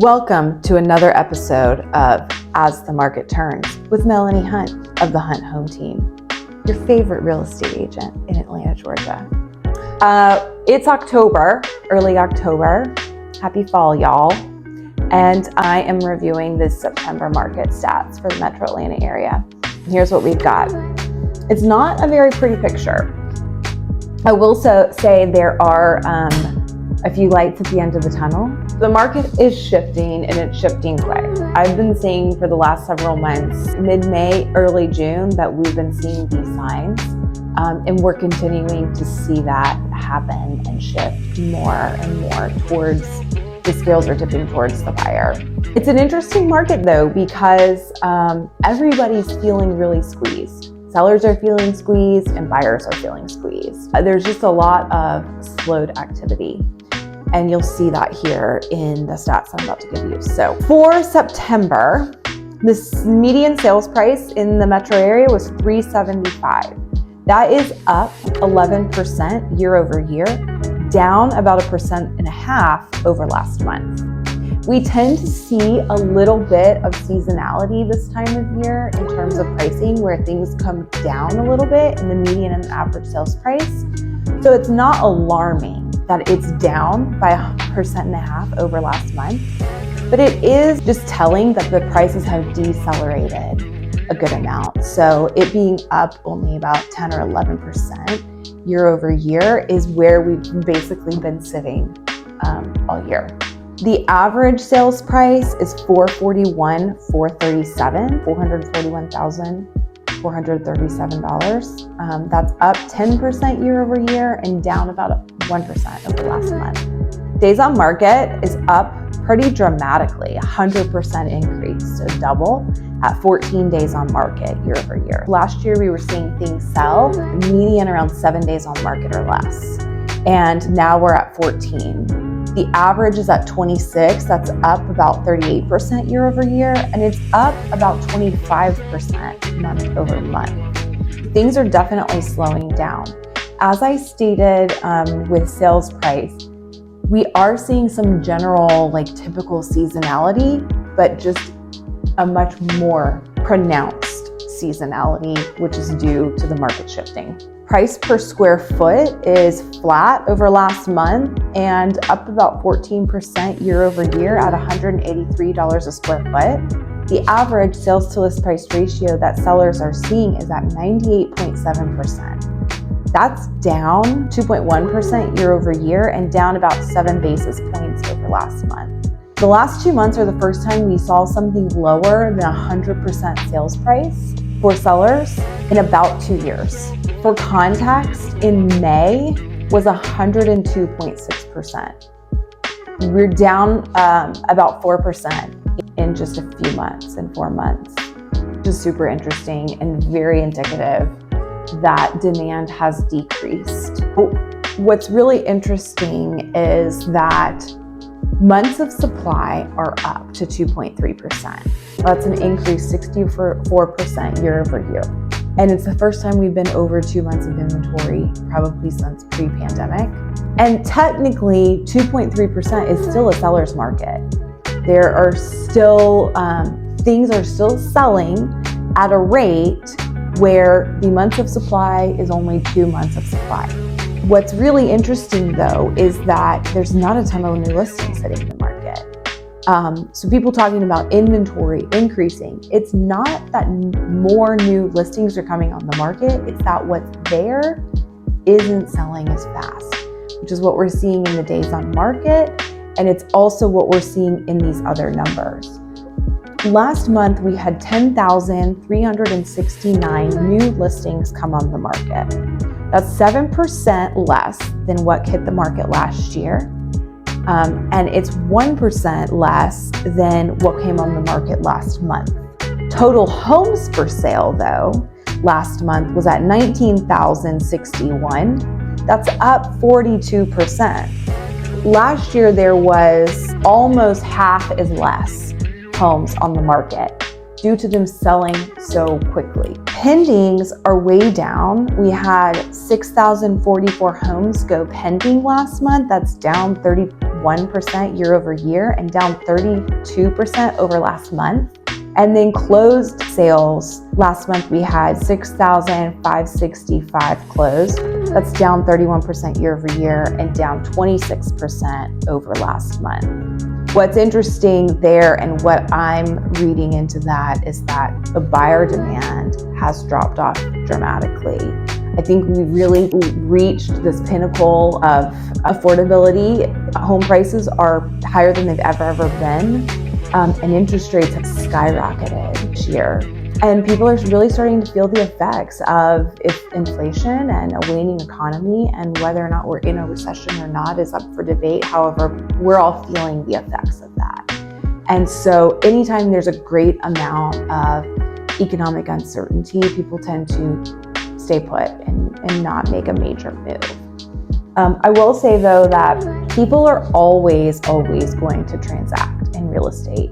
Welcome to another episode of As the Market Turns with Melanie Hunt of the Hunt Home Team, your favorite real estate agent in Atlanta, Georgia. It's October, early October. Happy fall, y'all. And I am reviewing the September market stats for the Metro Atlanta area. And here's what we've got. It's not a very pretty picture. I will say there are a few lights at the end of the tunnel. The market is shifting, and it's shifting quick. I've been seeing for the last several months, mid-May, early June, that we've been seeing these signs, and we're continuing to see that happen and shift more and more towards, the scales are tipping towards the buyer. It's an interesting market though, because everybody's feeling really squeezed. Sellers are feeling squeezed and buyers are feeling squeezed. There's just a lot of slowed activity. And you'll see that here in the stats I'm about to give you. So for September, this median sales price in the metro area was $375. That is up 11% year over year, down about 1.5% over last month. We tend to see a little bit of seasonality this time of year in terms of pricing, where things come down a little bit in the median and average sales price. So it's not alarming that it's down by 1.5% over last month, but it is just telling that the prices have decelerated a good amount. So it being up only about 10 or 11% year over year is where we've basically been sitting all year. The average sales price is $441,437. That's up 10% year over year and down about 1% over last month. Days on market is up pretty dramatically, 100% increase, so double at 14 days on market year over year. Last year, we were seeing things sell median around 7 days on market or less, and now we're at 14. The average is at 26, that's up about 38% year over year, and it's up about 25% month over month. Things are definitely slowing down. As I stated with sales price, we are seeing some general typical seasonality, but just a much more pronounced seasonality, which is due to the market shifting. Price per square foot is flat over last month and up about 14% year over year at $183 a square foot. The average sales to list price ratio that sellers are seeing is at 98.7%. That's down 2.1% year over year and down about 7 basis points over last month. The last 2 months are the first time we saw something lower than 100% sales price for sellers in about 2 years. For context, in May was 102.6%. We're down about 4% in just a few months, in 4 months, which is super interesting and very indicative that demand has decreased. What's really interesting is that months of supply are up to 2.3%. That's an increase 64% year over year. And it's the first time we've been over 2 months of inventory, probably since pre-pandemic. And technically, 2.3% is still a seller's market. There are still, things are still selling at a rate where the months of supply is only 2 months of supply. What's really interesting though is that there's not a ton of new listings hitting the market. So people talking about inventory increasing, it's not that more new listings are coming on the market, it's that what's there isn't selling as fast, which is what we're seeing in the days on market, and it's also what we're seeing in these other numbers. Last month, we had 10,369 new listings come on the market. That's 7% less than what hit the market last year. And it's 1% less than what came on the market last month. Total homes for sale, though, last month was at 19,061. That's up 42%. Last year, there was almost half as less homes on the market. due to them selling so quickly. Pendings are way down. We had 6,044 homes go pending last month. That's down 31% year over year and down 32% over last month. And then closed sales, last month we had 6,565 closed. That's down 31% year over year and down 26% over last month. What's interesting there and what I'm reading into that is that the buyer demand has dropped off dramatically. I think we really reached this pinnacle of affordability. Home prices are higher than they've ever been. And interest rates have skyrocketed this year. And people are really starting to feel the effects of inflation and a waning economy, and whether or not we're in a recession or not is up for debate. However, we're all feeling the effects of that. And so anytime there's a great amount of economic uncertainty, people tend to stay put and not make a major move. I will say though that people are always going to transact in real estate.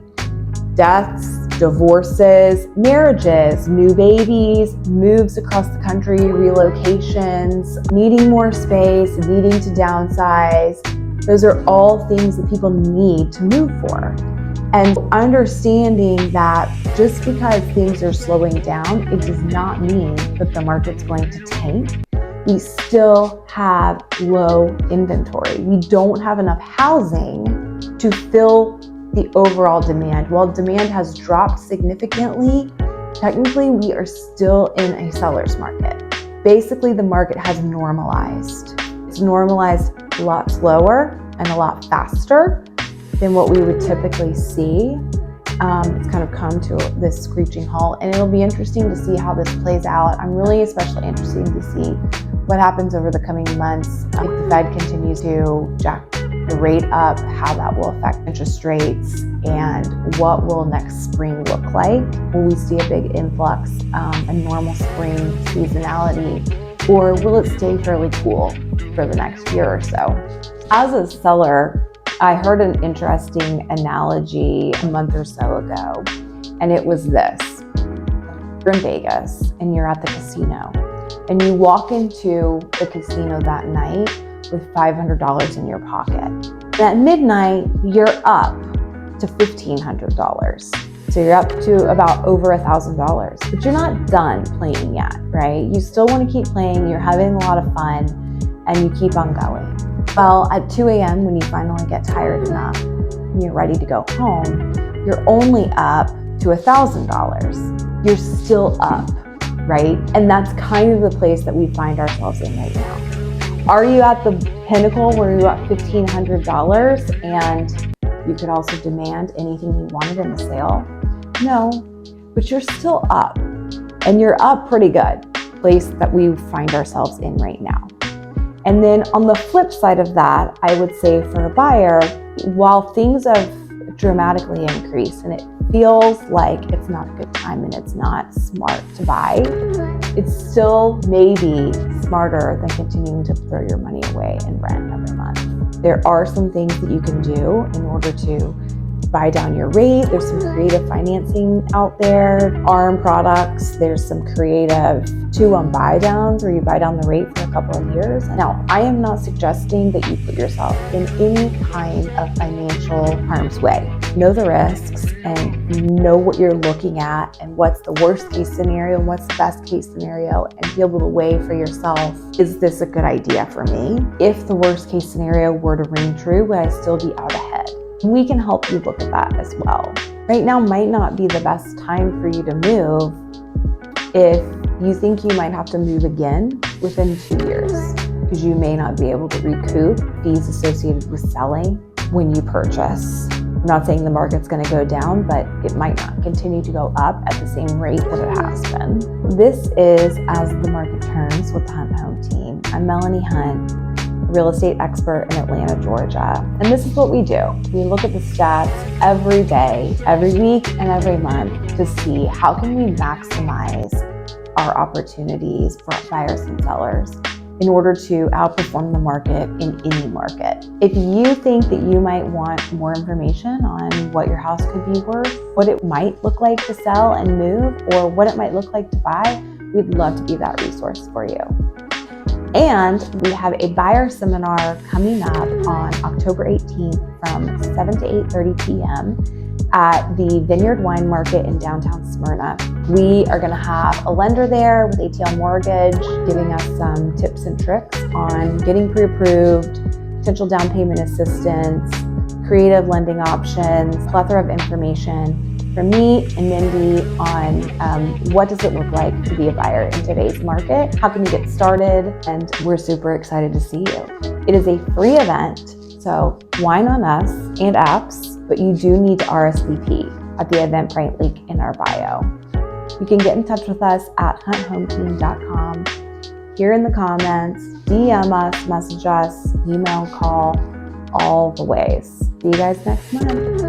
Deaths, divorces, marriages, new babies, moves across the country, relocations, needing more space, needing to downsize. Those are all things that people need to move for. And understanding that just because things are slowing down, it does not mean that the market's going to tank. We still have low inventory. We don't have enough housing to fill the overall demand. While demand has dropped significantly, technically we are still in a seller's market. Basically, the market has normalized. It's normalized a lot slower and a lot faster than what we would typically see. It's kind of come to this screeching halt, and it'll be interesting to see how this plays out. I'm really especially interested to see what happens over the coming months. If the Fed continues to jack the rate up, how that will affect interest rates, and what will next spring look like. Will we see a big influx, a normal spring seasonality, or will it stay fairly cool for the next year or so? As a seller, I heard an interesting analogy a month or so ago, and it was this. You're in Vegas and you're at the casino, and you walk into the casino that night with $500 in your pocket. And at midnight, you're up to $1,500. So you're up to about over $1,000, but you're not done playing yet, right? You still want to keep playing, you're having a lot of fun, and you keep on going. Well, at 2 a.m., when you finally get tired enough and you're ready to go home, you're only up to $1,000. You're still up, right? And that's kind of the place that we find ourselves in right now. Are you at the pinnacle where you're at $1,500 and you could also demand anything you wanted in the sale? No, but you're still up, and you're up pretty good, place that we find ourselves in right now. And then on the flip side of that, I would say for a buyer, while things have dramatically increased and it feels like it's not a good time and it's not smart to buy, it's still maybe smarter than continuing to throw your money away in rent every month. There are some things that you can do in order to buy down your rate. There's some creative financing out there, ARM products. There's some creative 2-1 buy downs where you buy down the rate for a couple of years. Now, I am not suggesting that you put yourself in any kind of financial harm's way. Know the risks and know what you're looking at and what's the worst case scenario and what's the best case scenario, and be able to weigh for yourself, is this a good idea for me? If the worst case scenario were to ring true, would I still be out ahead? We can help you look at that as well. Right now might not be the best time for you to move if you think you might have to move again within 2 years, because you may not be able to recoup fees associated with selling when you purchase. I'm not saying the market's going to go down, but it might not continue to go up at the same rate that it has been. This is As the Market Turns with the Hunt Home Team. I'm Melanie Hunt, real estate expert in Atlanta, Georgia. And this is what we do. We look at the stats every day, every week, and every month to see how can we maximize our opportunities for buyers and sellers in order to outperform the market in any market. If you think that you might want more information on what your house could be worth, what it might look like to sell and move, or what it might look like to buy, we'd love to be that resource for you. And we have a buyer seminar coming up on October 18th from 7 to 8:30 p.m. at the Vineyard Wine Market in downtown Smyrna. We are going to have a lender there with ATL Mortgage giving us some tips and tricks on getting pre-approved, potential down payment assistance, creative lending options, plethora of information from me and Mindy on what does it look like to be a buyer in today's market, how can you get started, and we're super excited to see you. It is a free event, so wine on us and apps, but you do need to RSVP at the Eventbrite link in our bio. You can get in touch with us at hunthometeam.com, here in the comments, DM us, message us, email, call, all the ways. See you guys next month.